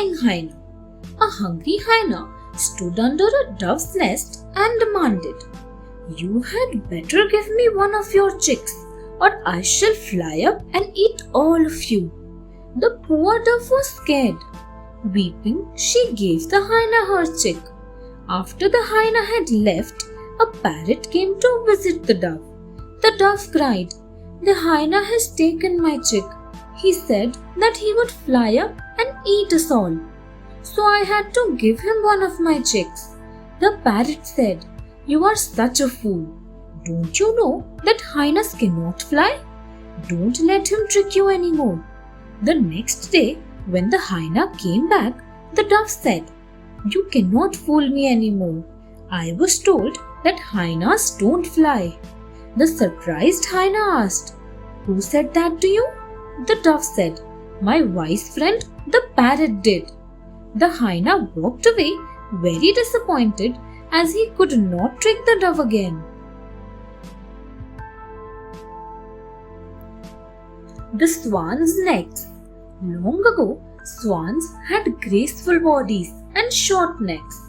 cunning hyena. A hungry hyena stood under a dove's nest and demanded, "You had better give me one of your chicks, or I shall fly up and eat all of you." The poor dove was scared. Weeping, she gave the hyena her chick. After the hyena had left, a parrot came to visit the dove. The dove cried, "The hyena has taken my chick. He said that he would fly up and eat us all. So I had to give him one of my chicks." The parrot said, "You are such a fool. Don't you know that hyenas cannot fly? Don't let him trick you anymore." The next day, when the hyena came back, the dove said, "You cannot fool me anymore. I was told that hyenas don't fly." The surprised hyena asked, "Who said that to you?" The dove said, "My wise friend, the parrot did." The hyena walked away very disappointed as he could not trick the dove again. The Swans Legs. Long ago, swans had graceful bodies and short necks.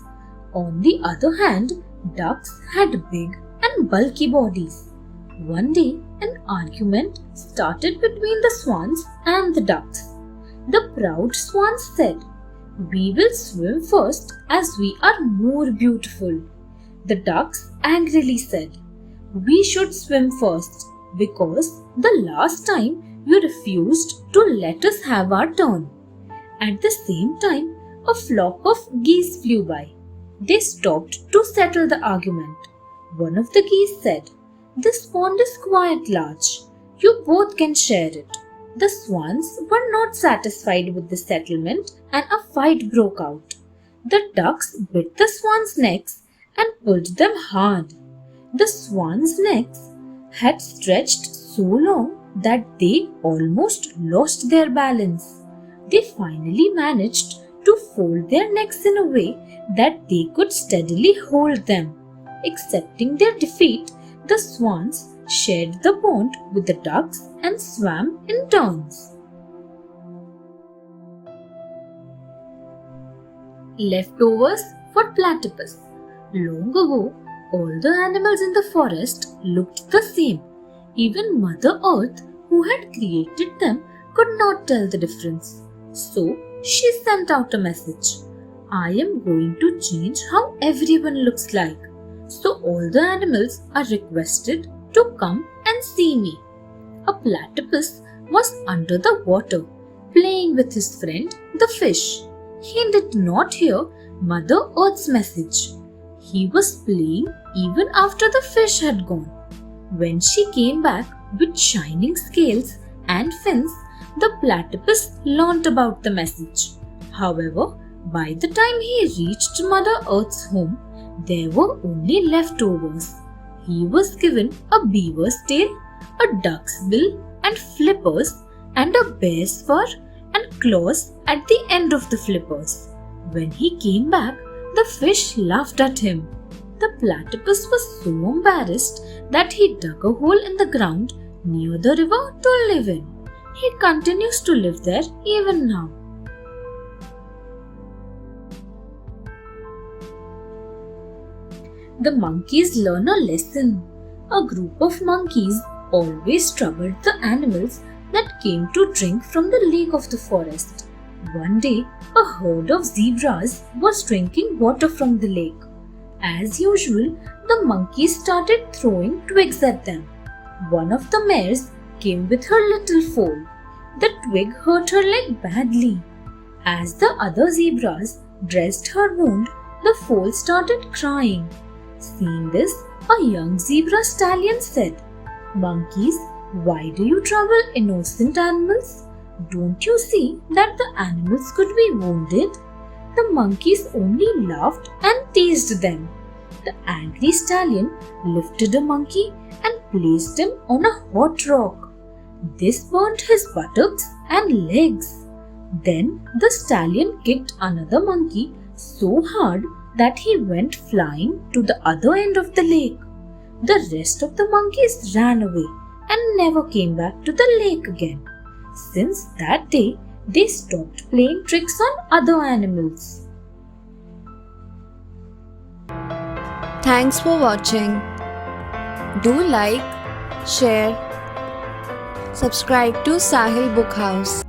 On the other hand, ducks had big and bulky bodies. One day, an argument started between the swans and the ducks. The proud swans said, "We will swim first as we are more beautiful." The ducks angrily said, "We should swim first because the last time you refused to let us have our turn." At the same time, a flock of geese flew by. They stopped to settle the argument. One of the geese said, "This pond is quite large. You both can share it." The swans were not satisfied with the settlement and a fight broke out. The ducks bit the swans' necks and pulled them hard. The swans' necks had stretched so long that they almost lost their balance. They finally managed to fold their necks in a way that they could steadily hold them. Accepting their defeat, the swans shared the pond with the ducks and swam in turns. Leftovers for Platypus. Long ago, all the animals in the forest looked the same. Even Mother Earth, who had created them, could not tell the difference. So she sent out a message. "I am going to change how everyone looks like. So all the animals are requested to come and see me." A platypus was under the water, playing with his friend the fish. He did not hear Mother Earth's message. He was playing even after the fish had gone. When she came back with shining scales and fins, the platypus learnt about the message. However, by the time he reached Mother Earth's home, there were only leftovers. He was given a beaver's tail, a duck's bill and flippers, and a bear's fur and claws at the end of the flippers. When he came back, the fish laughed at him. The platypus was so embarrassed that he dug a hole in the ground near the river to live in. He continues to live there even now. The monkeys learn a lesson. A group of monkeys always troubled the animals that came to drink from the lake of the forest. One day, a herd of zebras was drinking water from the lake. As usual, the monkeys started throwing twigs at them. One of the mares came with her little foal. The twig hurt her leg badly. As the other zebras dressed her wound, the foal started crying. Seeing this, a young zebra stallion said, "Monkeys, why do you trouble innocent animals? Don't you see that the animals could be wounded?" The monkeys only laughed and teased them. The angry stallion lifted a monkey and placed him on a hot rock. This burnt his buttocks and legs. Then the stallion kicked another monkey so hard that he went flying to the other end of the lake. The rest of the monkeys ran away and never came back to the lake again. Since that day, They stopped playing tricks on other animals. Thanks for watching. Do like, share, subscribe to Sahil Book House.